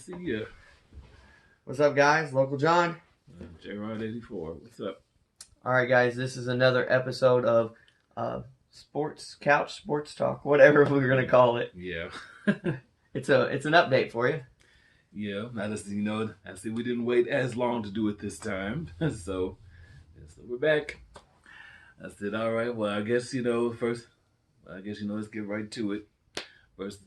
see ya. What's up, guys? Local John. JRod84. What's up? All right, guys. This is another episode of Sports Couch Sports Talk, whatever we're gonna call it. Yeah. It's an update for you. Yeah. Now I see we didn't wait as long to do it this time, so we're back. I said, all right. Well, I guess let's get right to it. First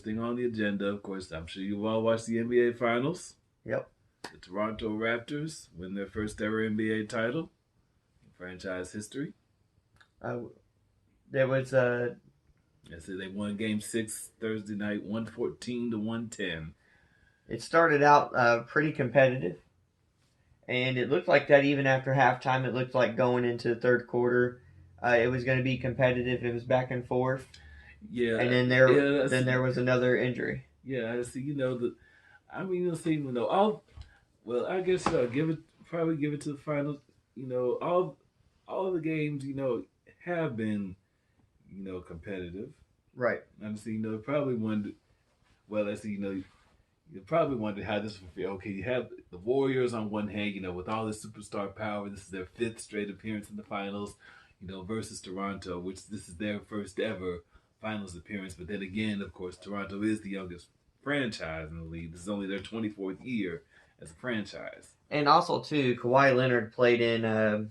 thing on the agenda, of course, I'm sure you've all watched the NBA Finals. Yep. The Toronto Raptors win their first ever NBA title in franchise history. There was I said they won Game 6 Thursday night, 114-110. It started out pretty competitive, and it looked like that even after halftime. It looked like going into the third quarter, it was going to be competitive. It was back and forth. Yeah, and then there was another injury. Yeah, I see. I guess give it to the finals. All the games have been competitive. Right. And see, probably wondered. Well, let's see, you probably wondered how this would feel. Okay, you have the Warriors on one hand, with all this superstar power. This is their fifth straight appearance in the finals, versus Toronto, which this is their first ever finals appearance. But then again, of course, Toronto is the youngest franchise in the league. This is only their 24th year as a franchise. And also, too, Kawhi Leonard played in,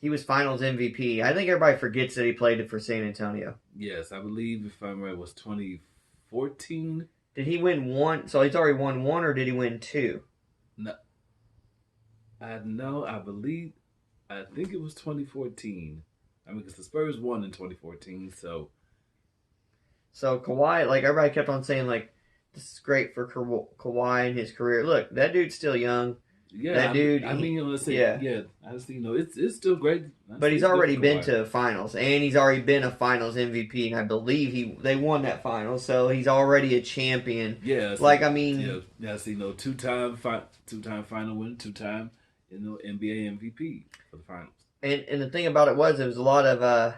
he was finals MVP. I think everybody forgets that he played it for San Antonio. Yes, I believe, if I'm right, it was 2014. Did he win one? So he's already won one, or did he win two? No. I think it was 2014. Because the Spurs won in 2014, so... So Kawhi, everybody kept on saying, this is great for Kawhi and his career. Look, that dude's still young. Yeah, that dude. Let's say, yeah. I just, it's still great. But he's already been to finals, and he's already been a finals MVP, and I believe they won that final, so he's already a champion. Yeah. Two-time final winner, two-time NBA MVP for the finals. And the thing about it was a lot of,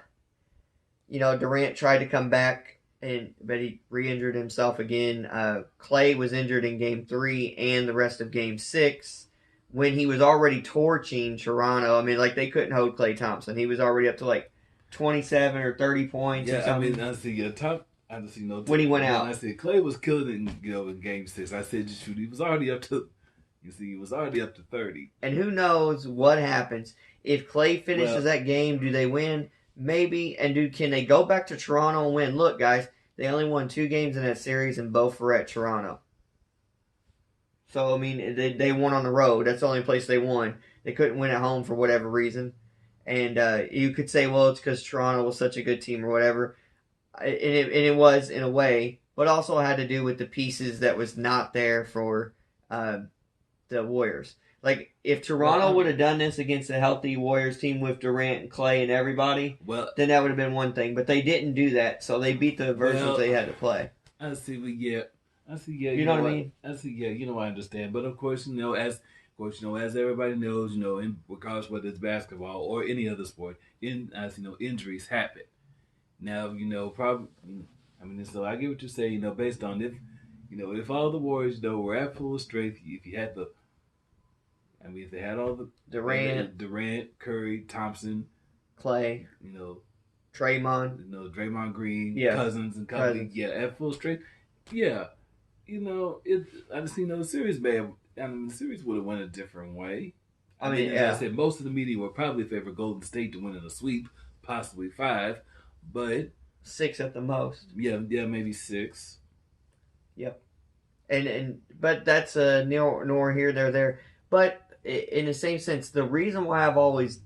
Durant tried to come back, but he re-injured himself again. Klay was injured in Game 3 and the rest of Game 6 when he was already torching Toronto. They couldn't hold Klay Thompson. He was already up to 27 or 30 points or something. When he went out. I said Klay was killing it in Game 6. I said, just shoot, he was already up to 30. And who knows what happens. If Klay finishes that game, do they win? Maybe. And can they go back to Toronto and win? Look, guys, they only won 2 games in that series, and both were at Toronto. So, they won on the road. That's the only place they won. They couldn't win at home for whatever reason. And you could say, well, it's because Toronto was such a good team or whatever. And it was, in a way. But also had to do with the pieces that was not there for the Warriors. If Toronto would have done this against a healthy Warriors team with Durant and Klay and everybody, then that would have been one thing. But they didn't do that, so they beat the versions they had to play. I see, yeah. You know what I mean? I see, yeah. I understand. But of course, as everybody knows, regardless whether it's basketball or any other sport, injuries happen. Now, probably, so I get what you're saying, based on if all the Warriors, were at full strength, if you had if they had all the Durant, Curry, Thompson, Klay, Draymond, Draymond Green, Cousins and company, at full strength, I just the series the series would have went a different way. I said most of the media would probably favor Golden State to win in a sweep, possibly 5, but 6 at the most. Yeah, maybe 6. Yep. But that's nor here nor there. But in the same sense, the reason why I've always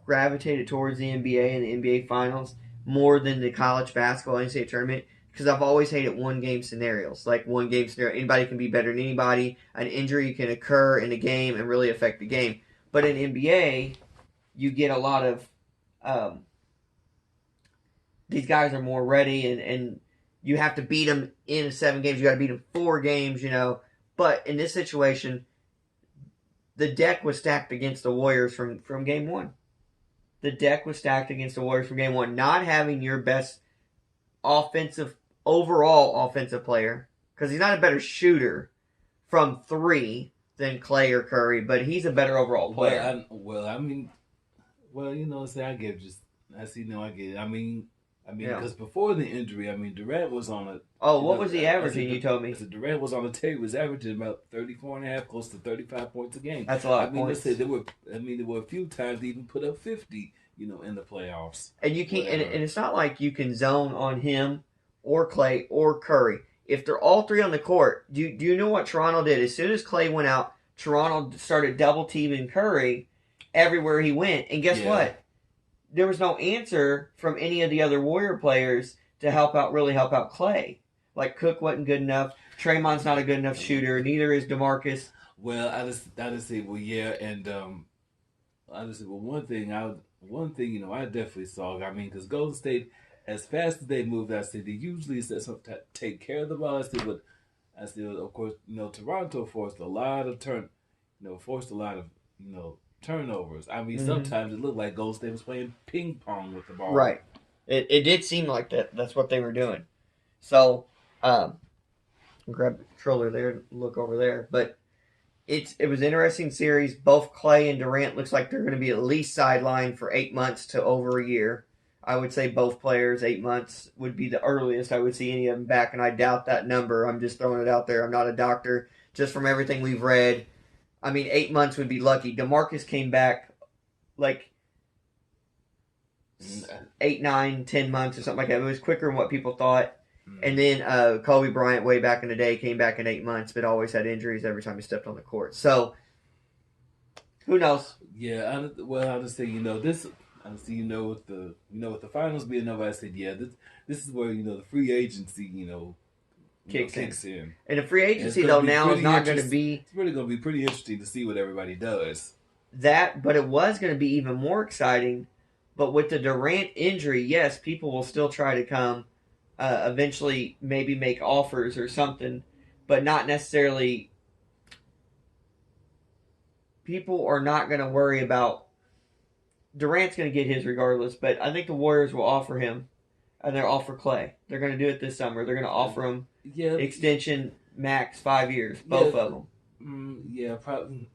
gravitated towards the NBA and the NBA Finals more than the college basketball NCAA tournament, because I've always hated one-game scenarios. One-game scenario, anybody can be better than anybody. An injury can occur in a game and really affect the game. But in NBA, you get a lot of these guys are more ready, and you have to beat them in 7 games. You got to beat them 4 games, But in this situation, the deck was stacked against the Warriors from Game 1. The deck was stacked against the Warriors from Game 1. Not having your best overall offensive player, because he's not a better shooter, from three than Clay or Curry, but he's a better overall player. Say I get just I see no, I get it. Yeah. Because before the injury, Durant was on a. Oh, what was he averaging? You told me. Durant was on a tear. He was averaging about 34.5, close to 35 points a game. That's a lot of points. There were a few times they even put up 50, in the playoffs. And you can't, and it's not like you can zone on him or Clay or Curry. If they're all three on the court, do you know what Toronto did? As soon as Clay went out, Toronto started double teaming Curry everywhere he went. And guess what? There was no answer from any of the other Warrior players to really help out Clay. Like Cook wasn't good enough. Draymond's not a good enough shooter. Neither is DeMarcus. Well, I just say, and I just say, one thing I definitely saw. Because Golden State, as fast as they moved, I said they usually take care of the ball. I said, of course, Toronto forced a lot of turnovers. Sometimes it looked like Golden State was playing ping pong with the ball. Right. It did seem like that. That's what they were doing. So, grab the controller there, look over there. But it was an interesting series. Both Clay and Durant looks like they're going to be at least sidelined for 8 months to over a year. I would say both players, 8 months would be the earliest I would see any of them back, and I doubt that number. I'm just throwing it out there. I'm not a doctor. Just from everything we've read, 8 months would be lucky. DeMarcus came back like 8, 9, 10 months or something like that. It was quicker than what people thought. And then Kobe Bryant, way back in the day, came back in 8 months, but always had injuries every time he stepped on the court. So, who knows? Yeah, I just say, this. I see, with the finals being over, I said, this is where the free agency, kicks in. And the free agency though now is not going to be. It's really going to be pretty interesting to see what everybody does. But it was going to be even more exciting. But with the Durant injury, yes, people will still try to come. Eventually, maybe make offers or something, but not necessarily. People are not going to worry about. Durant's going to get his regardless, but I think the Warriors will offer him, and they'll offer Clay. They're going to do it this summer. They're going to offer him extension max 5 years, both of them. Probably.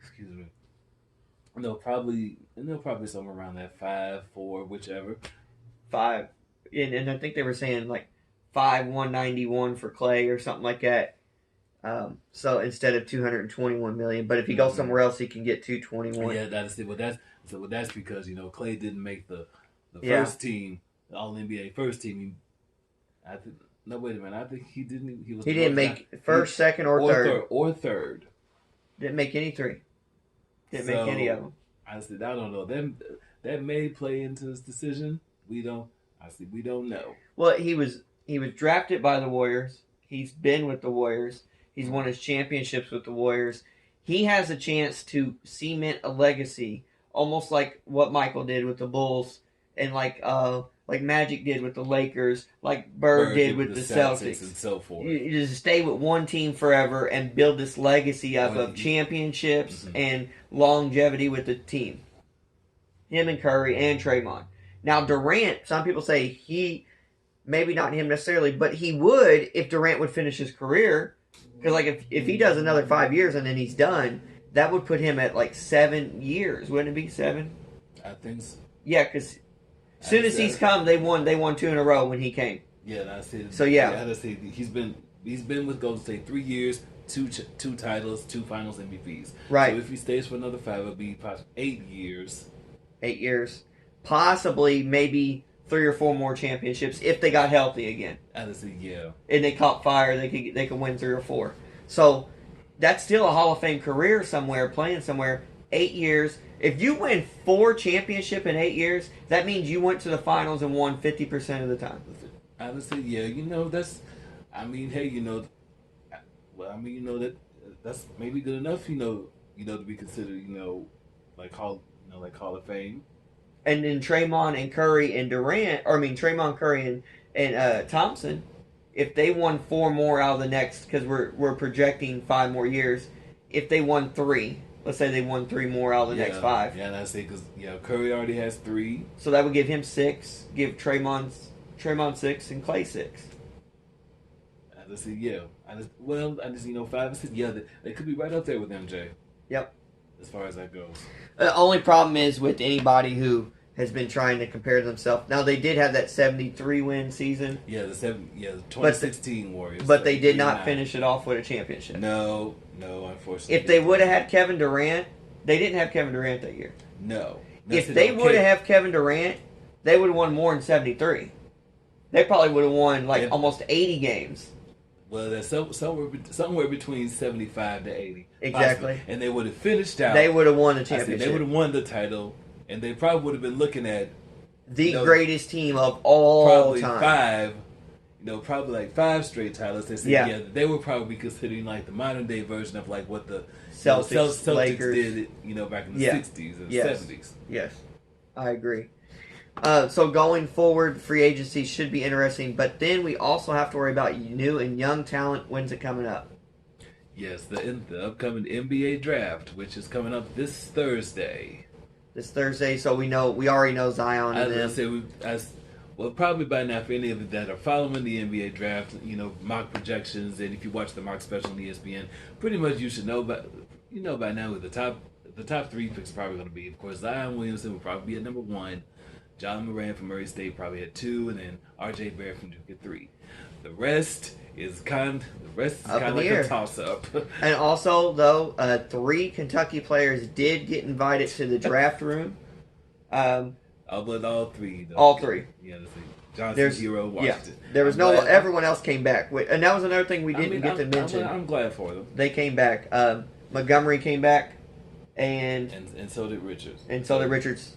Excuse me. No, probably somewhere around that 5, 4, whichever. 5, and I think they were saying like 5, 191 for Clay or something like that. So instead of $221 million, but if he goes somewhere else, he can get $221. Yeah, that's it. That's because Clay didn't make the first team, the All NBA first team. No, wait a minute. I think he didn't. He didn't make first, second, or third. Didn't make any three. Didn't make any of them. I said I don't know. That may play into this decision. We don't know. Well, he was drafted by the Warriors. He's been with the Warriors. He's won his championships with the Warriors. He has a chance to cement a legacy, almost like what Michael did with the Bulls, and like Magic did with the Lakers, like Bird did with the Celtics, and so forth. You just stay with one team forever and build this legacy up of championships and longevity with the team. Him and Curry and Draymond. Now Durant, some people say maybe not him necessarily, but he would if Durant would finish his career. Because if he does another 5 years and then he's done, that would put him at like 7 years, wouldn't it be 7? I think so. Yeah, because as soon as he's come, they won 2 in a row when he came. Yeah, that's it. So yeah, I say he's been with Golden State 3 years, two titles, 2 Finals MVPs. Right. So if he stays for another 5, it'll be possibly 8 years. 8 years, possibly maybe 3 or 4 more championships if they got healthy again. Honestly, yeah. And they caught fire, they could win 3 or 4. So that's still a Hall of Fame career somewhere, playing somewhere. 8 years. If you win 4 championships in 8 years, that means you went to the finals and won 50% of the time. Honestly, yeah. That's. That's maybe good enough. To be considered. Like Hall of Fame. And then Draymond and Curry and Draymond, Curry, and Thompson, if they won 4 more out of the next, because we're projecting 5 more years, if they won 3, let's say they won 3 more out of the next 5. Yeah, and I say because Curry already has 3, so that would give him 6, give Draymond 6, and Clay 6. I just see, yeah. I just 5 and 6. Yeah, they could be right up there with MJ. Yep. As far as that goes. The only problem is with anybody who has been trying to compare themselves. Now they did have that 73 win season. Yeah, the 2016 Warriors. But they did not finish it off with a championship. No, unfortunately. If they would have had Kevin Durant, they didn't have Kevin Durant that year. No. If they would have Kevin Durant, they would have won more than 73. They probably would have won almost 80 games. Well, that's somewhere between 75 to 80. Exactly. Possibly. And they would have finished out. They would have won the championship. They would have won the title, and they probably would have been looking at the greatest team of all time. Probably like 5 straight titles. They said, they were probably considering like the modern day version of like what the Celtics Lakers did, back in the 60s and 70s. Yes, I agree. So going forward, free agency should be interesting, but then we also have to worry about new and young talent. When's it coming up? Yes, the upcoming NBA draft, which is coming up this Thursday. So we already know Zion and them. Well, probably by now, for any of you that are following the NBA draft, mock projections, and if you watch the mock special on ESPN, pretty much you should know by now who the top 3 picks are probably going to be. Of course, Zion Williamson will probably be at number 1. John Moran from Murray State probably at 2, and then R.J. Barrett from Duke at 3. The rest is kind of like a toss-up. And also, though, 3 Kentucky players did get invited to the draft room. All 3. Though. All 3. Yeah, Johnson, Hero, Washington. Yeah, there was everyone else came back. And that was another thing we didn't get to mention. I'm glad for them. They came back. Montgomery came back, and so did Richards.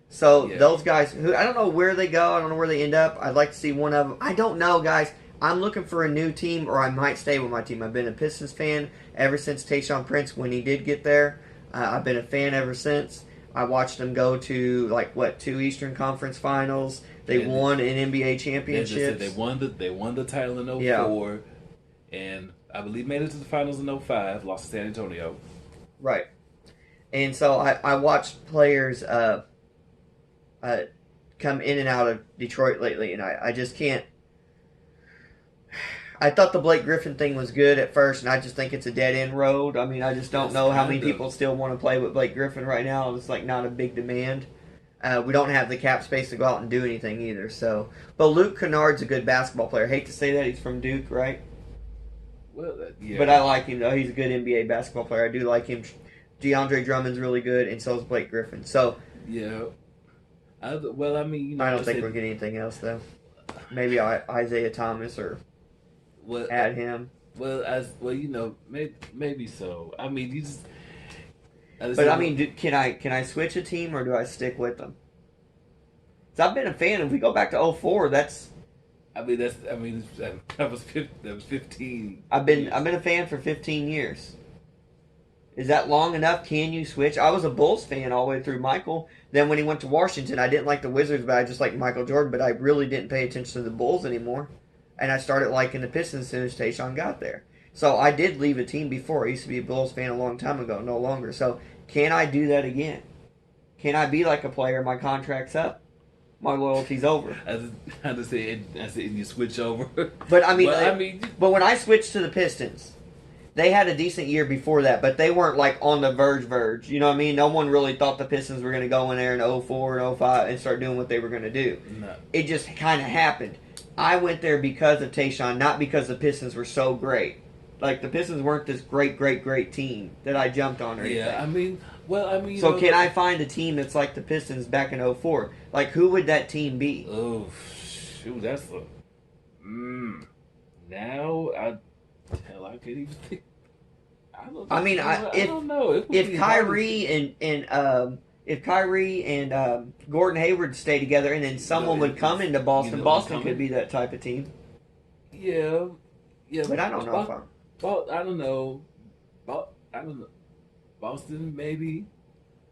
So those guys, who I don't know where they go, I don't know where they end up. I'd like to see one of them. I don't know, guys. I'm looking for a new team, or I might stay with my team. I've been a Pistons fan ever since Tayshaun Prince when he did get there. I've been a fan ever since. I watched them go to 2 Eastern Conference Finals. They won an NBA championship. They won the title in 04, and I believe made it to the finals in 05. Lost to San Antonio. Right, and so I watched players come in and out of Detroit lately, and I just can't. I thought the Blake Griffin thing was good at first, and I just think it's a dead-end road. I mean, I just don't know how many people still want to play with Blake Griffin right now. It's not a big demand. We don't have the cap space to go out and do anything either. So, but Luke Kennard's a good basketball player. I hate to say that, he's from Duke, right? Well, yeah. But I like him though. He's a good NBA basketball player. I do like him. DeAndre Drummond's really good, and so is Blake Griffin. So yeah. I don't think we'll get anything else though. Maybe Isaiah Thomas or add him. Maybe so. I mean, you just. Can I switch a team or do I stick with them? So I've been a fan. If we go back to 04, that was 15. I've been a fan for 15 years. Is that long enough? Can you switch? I was a Bulls fan all the way through Michael. Then when he went to Washington, I didn't like the Wizards, but I just liked Michael Jordan. But I really didn't pay attention to the Bulls anymore. And I started liking the Pistons as soon as Tayshaun got there. So I did leave a team before. I used to be a Bulls fan a long time ago, no longer. So can I do that again? Can I be like a player? My contract's up. My loyalty's over. I just say you switch over. But but when I switched to the Pistons, they had a decent year before that, but they weren't on the verge. You know what I mean? No one really thought the Pistons were going to go in there in 04 and 05 and start doing what they were going to do. No. It just kind of happened. I went there because of Tayshaun, not because the Pistons were so great. The Pistons weren't this great team that I jumped on or anything. Yeah, So can I find a team that's like the Pistons back in 04? Who would that team be? Oh, shoot, that's a... Now, I can't even think. I don't know. If Kyrie and Gordon Hayward stay together, and then someone would come into Boston, Boston could be that type of team. Yeah. But I don't know if I don't know. I don't know. Boston, maybe.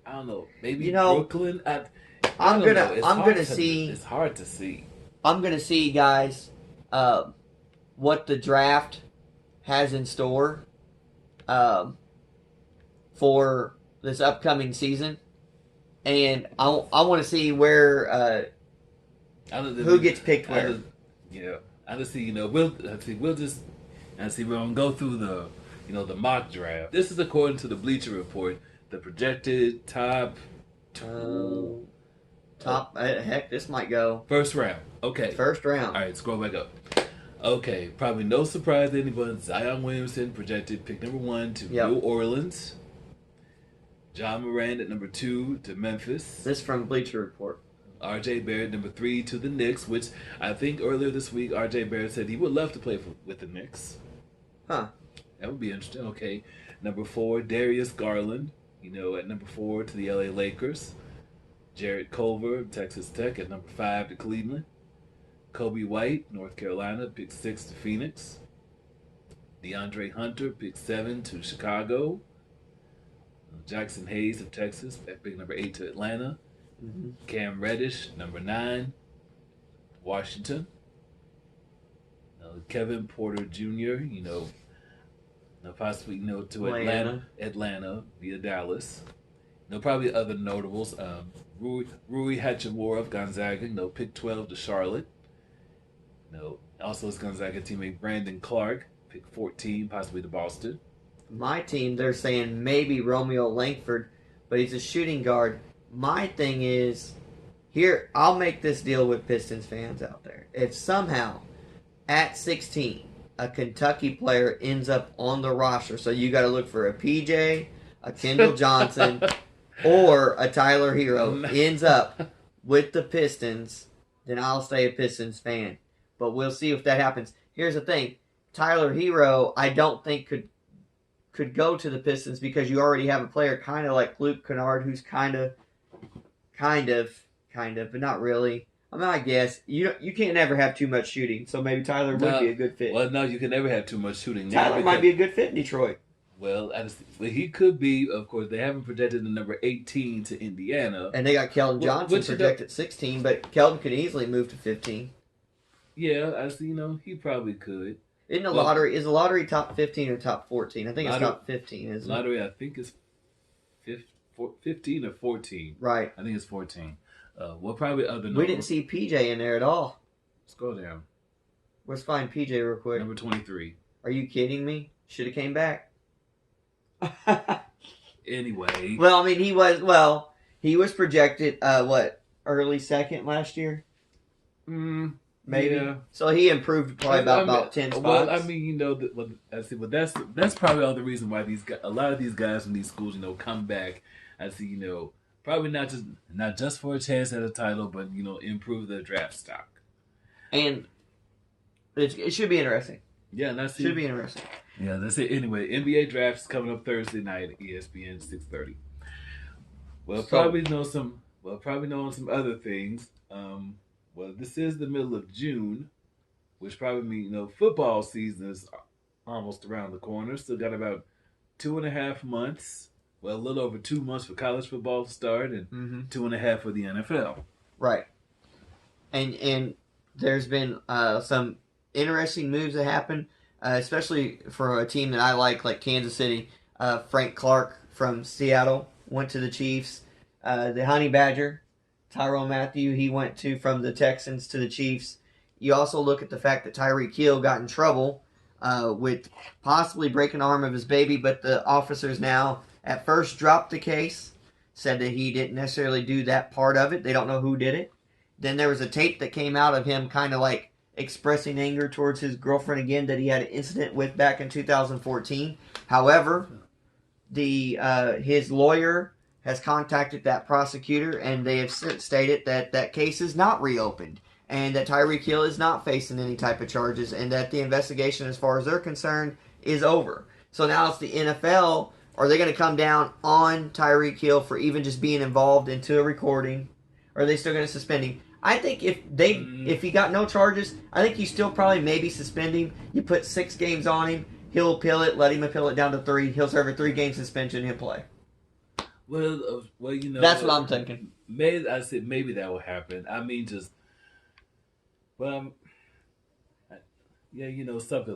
I don't know. Maybe Brooklyn. I'm gonna see. It's hard to see. I'm gonna see, guys, what the draft has in store for this upcoming season, and I want to see where who gets picked where. I just see. We'll just And see, we're gonna go through the mock draft. This is according to the Bleacher Report. The projected top heck, this might go first round. Okay. First round. All right, scroll back up. Okay, probably no surprise to anyone. Zion Williamson projected pick number 1 to New Orleans. John Moran at number 2 to Memphis. This from Bleacher Report. R.J. Barrett number 3 to the Knicks, which I think earlier this week R.J. Barrett said he would love to play with the Knicks. Huh. That would be interesting. Okay. Number 4, Darius Garland, at number 4 to the L.A. Lakers. Jarrett Culver, Texas Tech at number 5 to Cleveland. Kobe White, North Carolina, pick 6 to Phoenix. DeAndre Hunter, pick 7 to Chicago. Jackson Hayes of Texas, pick number 8 to Atlanta. Mm-hmm. Cam Reddish, number 9, Washington. Kevin Porter Jr., possibly, to Atlanta via Dallas. Probably other notables. Rui Hachimura of Gonzaga, pick 12 to Charlotte. Also his Gonzaga teammate Brandon Clark, pick 14, possibly to Boston. My team, they're saying maybe Romeo Langford, but he's a shooting guard. My thing is, here, I'll make this deal with Pistons fans out there. If somehow, at 16, a Kentucky player ends up on the roster, so you got to look for a PJ, a Kendall Johnson, or a Tyler Hero ends up with the Pistons, then I'll stay a Pistons fan. But we'll see if that happens. Here's the thing. Tyler Hero, I don't think could go to the Pistons because you already have a player kind of like Luke Kennard who's kind of, but not really. I mean, I guess you can't never have too much shooting, so maybe Tyler would be a good fit. Well, no, you can never have too much shooting. Tyler might be a good fit in Detroit. Well, he could be. Of course, they haven't projected the number 18 to Indiana, and they got Keldon Johnson projected 16, but Keldon could easily move to 15. Yeah, he probably could. Is the lottery top 15 or top 14? I think it's top 15, isn't it? Lottery, I think it's 15 or 14. Right. I think it's 14. Probably other numbers. We didn't see PJ in there at all. Scroll down. Let's find PJ real quick. Number 23. Are you kidding me? Should have came back. Anyway. Well, I mean, he was projected, early second last year? Maybe. Yeah. So he improved probably about 10 spots. Well, I mean, that's probably all the reason why a lot of these guys from these schools, come back. Probably not just for a chance at a title, but improve their draft stock. And it should be interesting. Yeah, should be interesting. Yeah, that's it. Anyway, NBA draft is coming up Thursday night at ESPN 6:30. Probably know some other things. This is the middle of June, which probably means football season is almost around the corner. Still got about 2.5 months. Well, a little over 2 months for college football to start, and 2.5 for the NFL. Right. And there's been some interesting moves that happened, especially for a team that I like Kansas City. Frank Clark from Seattle went to the Chiefs. The Honey Badger, Tyrann Mathieu, he went from the Texans to the Chiefs. You also look at the fact that Tyreek Hill got in trouble with possibly breaking the arm of his baby, but the officers now at first dropped the case, said that he didn't necessarily do that part of it. They don't know who did it. Then there was a tape that came out of him kind of like expressing anger towards his girlfriend again that he had an incident with back in 2014. However, his lawyer has contacted that prosecutor, and they have stated that that case is not reopened, and that Tyreek Hill is not facing any type of charges, and that the investigation, as far as they're concerned, is over. So now it's the NFL. Are they going to come down on Tyreek Hill for even just being involved into a recording? Or are they still going to suspend him? I think if he got no charges, I think you still probably maybe suspend him. You put 6 games on him. He'll appeal it. Let him appeal it down to 3. He'll serve a 3-game suspension. He'll play. Well, that's what I'm thinking. Maybe that will happen. I mean, something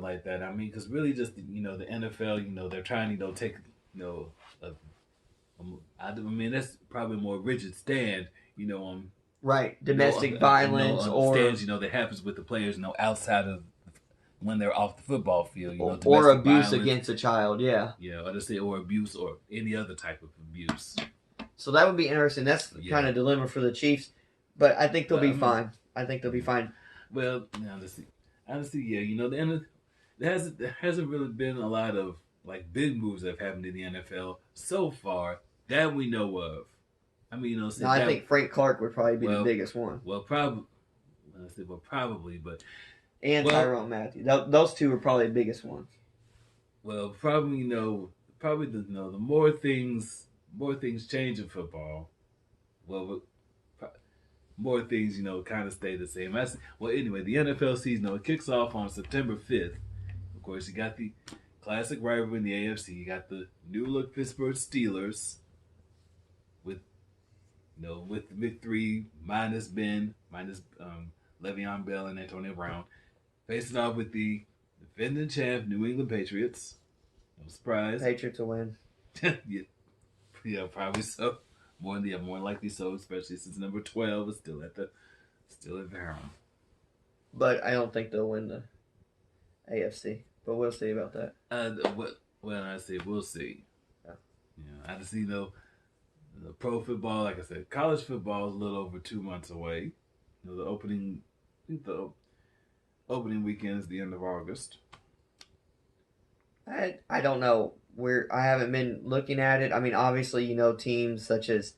like that. I mean, because really, just the NFL, they're trying to take, I mean, that's probably a more rigid stand, on right domestic violence or stands, that happens with the players, outside of, when they're off the football field, or domestic abuse violence, against a child. Yeah. Yeah, or abuse or any other type of abuse. So that would be interesting. That's kind of dilemma for the Chiefs, but I think they'll be fine. I think they'll be fine. Well, honestly, yeah, there hasn't really been a lot of like big moves that have happened in the NFL so far that we know of. I mean, I think Frank Clark would probably be the biggest one. Well, probably, but and Tyrann Mathieu. Those two are probably the biggest ones. Well, probably the more things change in football, more things kind of stay the same. Anyway, the NFL season it kicks off on September 5th. Of course, you got the classic rivalry in the AFC. You got the new look Pittsburgh Steelers with the big three minus Ben, minus Le'Veon Bell and Antonio Brown, facing off with the defending champ New England Patriots. No surprise. Patriots will win. yeah, probably so. More likely so, especially since number 12 is still at the helm. But I don't think they'll win the AFC. But we'll see about that. I say we'll see. I just see the pro football, like I said, college football is a little over 2 months away. The opening weekend is the end of August. I don't know. I haven't been looking at it. I mean, obviously, teams such as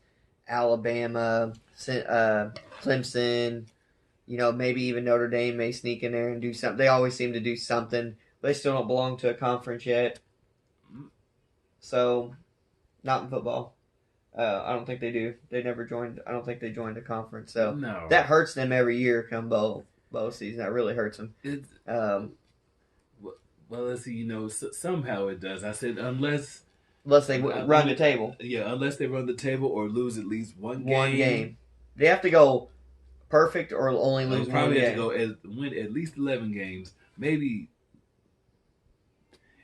Alabama, Clemson, maybe even Notre Dame may sneak in there and do something. They always seem to do something, but they still don't belong to a conference yet. So, not in football. I don't think they do. They never joined. I don't think they joined a conference. So no. That hurts them every year come bowl season. That really hurts them. Well, let's see. Somehow it does. I said unless they run the table. Yeah, unless they run the table or lose at least one game. One game. They have to go perfect or only lose one game. Probably have to go win at least 11 games. Maybe.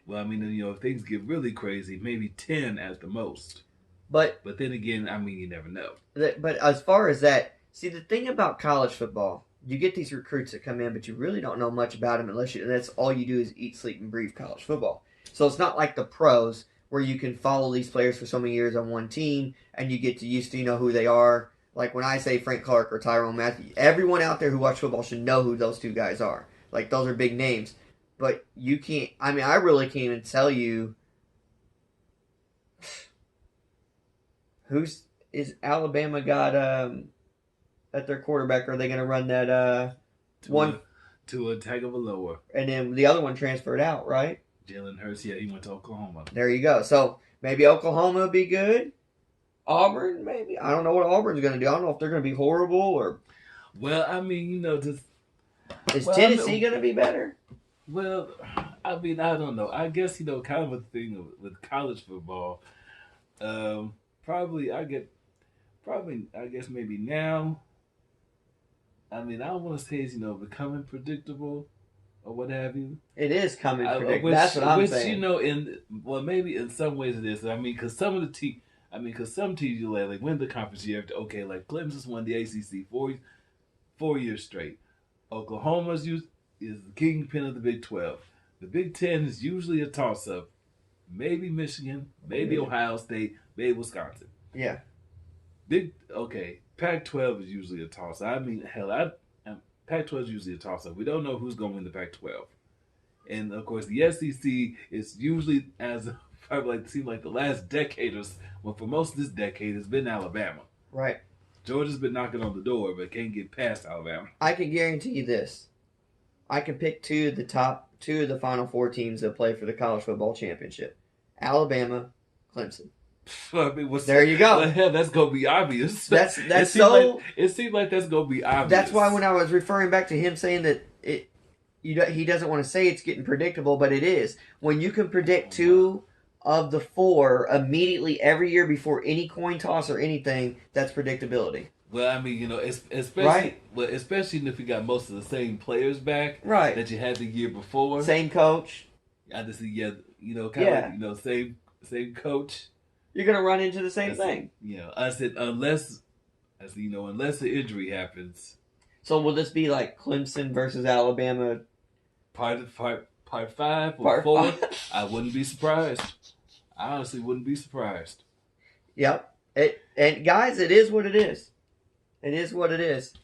Well, I mean, if things get really crazy, maybe 10 at the most. But then again, I mean, you never know. But as far as that, see, the thing about college football, you get these recruits that come in, but you really don't know much about them unless that's all you do is eat, sleep, and breathe college football. So it's not like the pros where you can follow these players for so many years on one team and you get used to who they are. Like when I say Frank Clark or Tyrann Mathieu, everyone out there who watches football should know who those two guys are. Like those are big names. But you can't, I mean, I really can't even tell you is Alabama got at their quarterback? Are they going to run that Tua Tagovailoa? And then the other one transferred out, right? Jalen Hurts. Yeah, he went to Oklahoma. There you go. So maybe Oklahoma would be good. Auburn, maybe. I don't know what Auburn's going to do. I don't know if they're going to be horrible or. Well, I mean, is Tennessee going to be better? Well, I mean, I don't know. I guess kind of a thing with college football. I guess maybe now. I mean, I don't want to say it's becoming predictable or what have you. It is coming predictable. That's what I'm saying. Maybe in some ways it is. I mean, because some teams you like win the conference year after. Okay, like Clemson's won the ACC 4 years straight. Oklahoma's is the kingpin of the Big 12. The Big 10 is usually a toss-up. Maybe Michigan, maybe Ohio State, maybe Wisconsin. Yeah. Pac-12 is usually a toss-up. I mean, Pac-12 is usually a toss-up. We don't know who's going to win the Pac-12. And, of course, the SEC is usually, seems like the last decade for most of this decade, has been Alabama. Right. Georgia's been knocking on the door, but can't get past Alabama. I can guarantee you this. I can pick two of the Final Four teams that play for the college football championship. Alabama, Clemson. I mean, there you go. Hell, that's gonna be obvious. It seems like that's gonna be obvious. That's why when I was referring back to him saying that he doesn't want to say it's getting predictable, but it is. When you can predict two of the four immediately every year before any coin toss or anything, that's predictability. Well, I mean, especially right? Especially if you got most of the same players back, right? That you had the year before, same coach. I just see, same coach. You're gonna run into the same thing. I said unless an injury happens. So will this be like Clemson versus Alabama part 5 or Part 4, five. I wouldn't be surprised. I honestly wouldn't be surprised. Yep. And guys, it is what it is. It is what it is.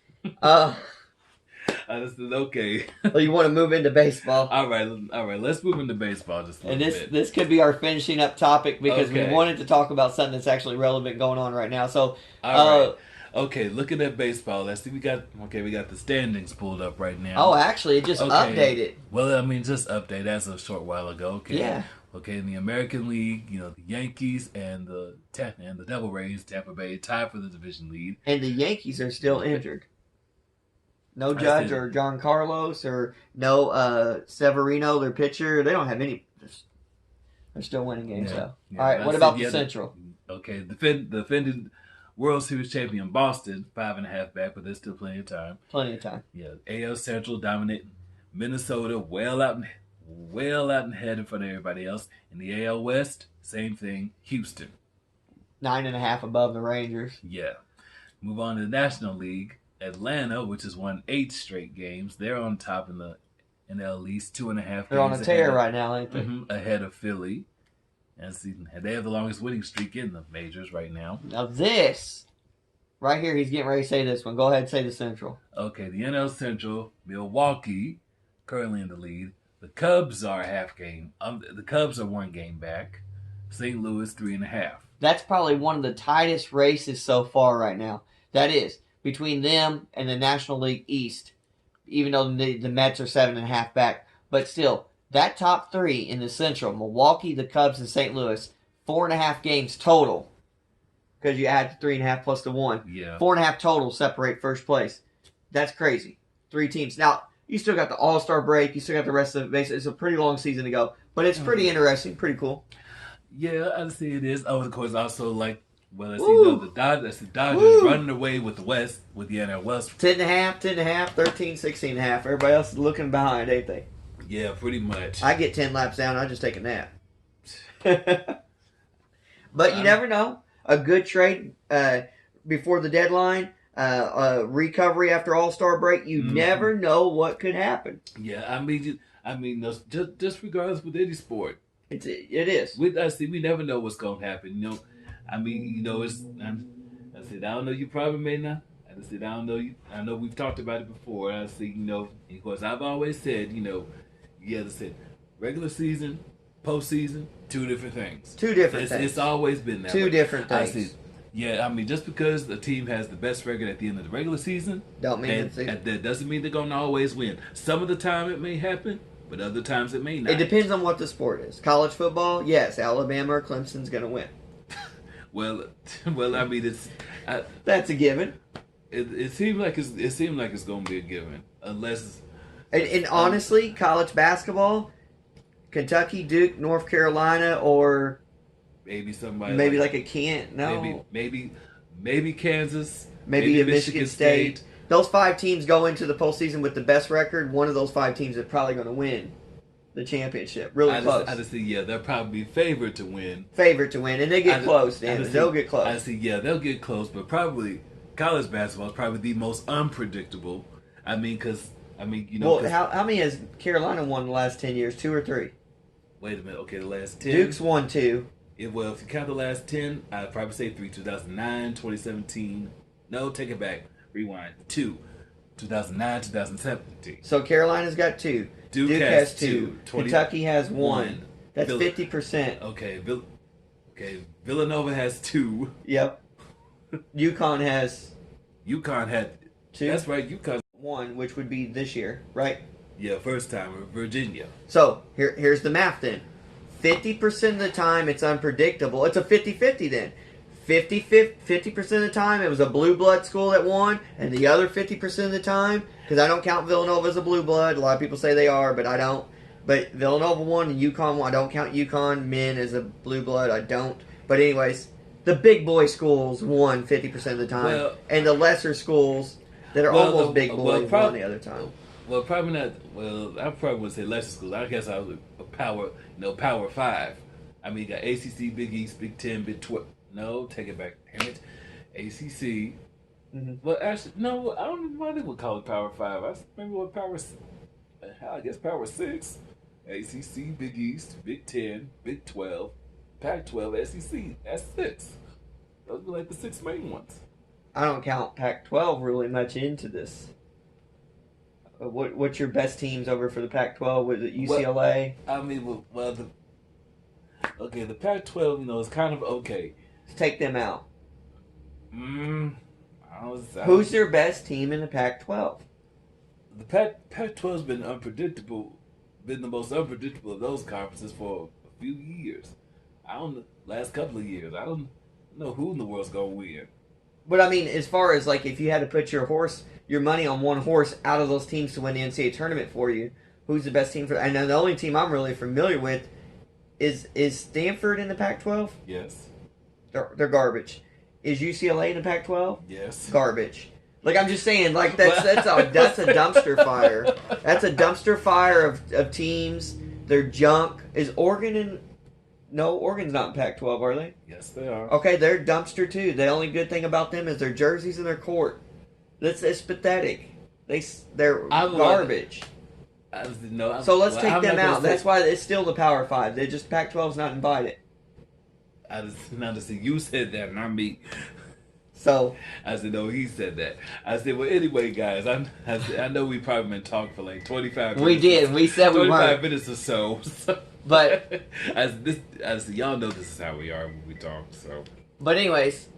Uh, I just said, okay. well, you want to move into baseball. All right. Let's move into baseball just a And little this bit. this could be our finishing up topic because we Okay. wanted to talk about something that's actually relevant going on right now. So, All right. Okay, looking at baseball, let's see. We got the standings pulled up right now. oh, actually, it just updated. Well, I mean, just update as a short while ago. Okay. Yeah. Okay, in the American League, the Yankees and the Devil Rays, Tampa Bay, tied for the division lead. And the Yankees are still injured. No I Judge see. or John Carlos or no Severino, their pitcher. They don't have any. They're still winning games, though. Yeah, All right, I what see about the the other- Central? Okay, the defending World Series champion Boston, 5.5 back, but there's still plenty of time. Plenty of time. Yeah, AL Central dominating Minnesota, well out and ahead in front of everybody else. In the AL West, same thing. Houston. 9.5 above the Rangers. Yeah. Move on to the National League. Atlanta, which has won 8 straight games, they're on top in the NL East, 2.5 games. They're on a tear right now, ain't they? Ahead of Philly. And they have the longest winning streak in the majors right now. Now this, right here, he's getting ready to say this one. Go ahead and say the Central. Okay, the NL Central, Milwaukee, currently in the lead. The Cubs are half game. The Cubs are 1 game back. St. Louis, 3.5. That's probably one of the tightest races so far right now. That is, between them and the National League East. Even though the Mets are 7.5 back. But still, that top 3 in the Central, Milwaukee, the Cubs, and St. Louis, 4.5 games total. Because you add 3.5 plus the 1. Yeah. 4.5 total separate first place. That's crazy. 3 teams. Now, you still got the All-Star break. You still got the rest of the base. It's a pretty long season to go. But it's pretty interesting. Pretty cool. Yeah, I see it is. Oh, of course, also the Dodgers Woo. running away with the West, with the NL West. 10.5, 13, 16.5. Everybody else is looking behind, ain't they? Yeah, pretty much. I get 10 laps down, I just take a nap. But you never know. A good trade before the deadline, recovery after All-Star break, you never know what could happen. Yeah, I mean, just regardless with any sport, It is. we never know what's gonna happen. I said, I don't know. You probably may not. I said, I don't know. I know we've talked about it before. I said, of course, I've always said, I said, regular season, postseason, 2 different things. 2 different things. It's always been that 2 way. different I things. said, yeah, I mean, just because the team has the best record at the end of the regular season, Don't mean that doesn't mean they're gonna always win. Some of the time it may happen, but other times it may not. It depends on what the sport is. College football, yes, Alabama or Clemson's going to win. Well, I mean, That's a given. it seems like it's gonna be a given, unless. And honestly, college basketball, Kentucky, Duke, North Carolina, or Maybe somebody. maybe like a Kent. No, Maybe Kansas. maybe a Michigan State. Those 5 teams go into the postseason with the best record. One of those 5 teams is probably going to win the championship. Really close. I just see, yeah, they'll probably be favored to win. Favorite to win, and they get close. Damn it, they'll get close. I see, yeah, they'll get close, but probably college basketball is probably the most unpredictable. I mean, Well, how many has Carolina won the last 10 years? 2 or 3? Wait a minute. Okay, the last 10. Duke's won 2. If you count the last 10, I'd probably say 3. 2009, 2017. No, take it back. Rewind. 2. 2009, 2017. So Carolina's got 2. Duke has 2. Kentucky has 1. That's 50%. Okay, Villanova has 2. Yep. UConn has UConn had 2. That's right, UConn. 1, which would be this year, right? Yeah, first time Virginia. So here's the math then. 50% of the time it's unpredictable. It's a 50-50 then. 50% of the time it was a blue blood school that won, and the other 50% of the time, because I don't count Villanova as a blue blood. A lot of people say they are, but I don't. But Villanova won and UConn won. I don't count UConn men as a blue blood. I don't. But anyways, the big boy schools won 50% of the time, and the lesser schools that are almost big boys won the other time. Well, probably not. Well, I probably would say lesser schools. I guess I was a Power 5. I mean, you got ACC, Big East, Big 10, Big 12. No, take it back. Damn it. ACC. Mm-hmm. Well, actually, no, I don't even know why they would call it Power 5. I remember what Power I guess Power 6. ACC, Big East, Big 10, Big 12, Pac 12, SEC. That's 6. Those are like the 6 main ones. I don't count Pac-12 really much into this. What's your best teams over for the Pac-12? Was it UCLA? Well, I mean, the Pac-12, is kind of okay. Let's take them out. Who's their best team in the Pac-12? The Pac-12's been unpredictable, been the most unpredictable of those conferences for a few years. Last couple of years. I don't know who in the world's going to win. But I mean, as far as like if you had to put your money on one horse out of those teams to win the NCAA tournament for you, who's the best team for? And the only team I'm really familiar with is Stanford in the Pac-12. Yes. They're garbage. Is UCLA in the Pac-12? Yes. Garbage. Like I'm just saying, like that's a dumpster fire. That's a dumpster fire of teams. They're junk. Is Oregon in? No, Oregon's not in Pac-12, are they? Yes, they are. Okay, they're dumpster too. The only good thing about them is their jerseys and their court. It's pathetic. They're garbage. So let's take them out. That's why it's still the Power 5. They just Pac-12's not invited. You said that, not me. So I said, no, he said that. I said, well, anyway, guys, I know we probably been talking for like 25 minutes. We did. We said we weren't. 25 minutes or so. But as y'all know, this is how we are when we talk. So, but anyways,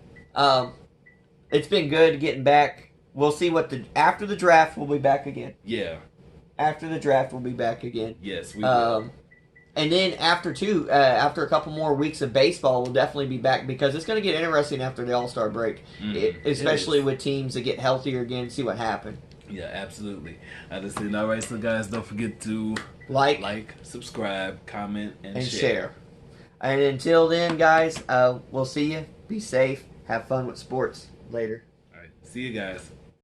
it's been good getting back. We'll see after the draft. We'll be back again. Yeah. After the draft, we'll be back again. Yes, we will. And then after a couple more weeks of baseball, we'll definitely be back because it's going to get interesting after the All-Star break, especially with teams that get healthier again. See what happens. Yeah, absolutely. I just said, all right, so guys, don't forget to like, subscribe, comment, and share. And until then, guys, we'll see you. Be safe. Have fun with sports. Later. All right. See you guys.